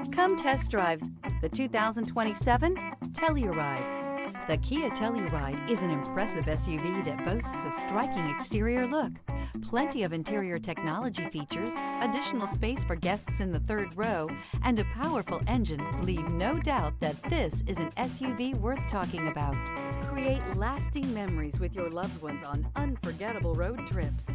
Come test drive the 2027 Telluride. The Kia Telluride is an impressive SUV that boasts a striking exterior look, plenty of interior technology features, additional space for guests in the third row, and a powerful engine leave no doubt that this is an SUV worth talking about. Create lasting memories with your loved ones on unforgettable road trips.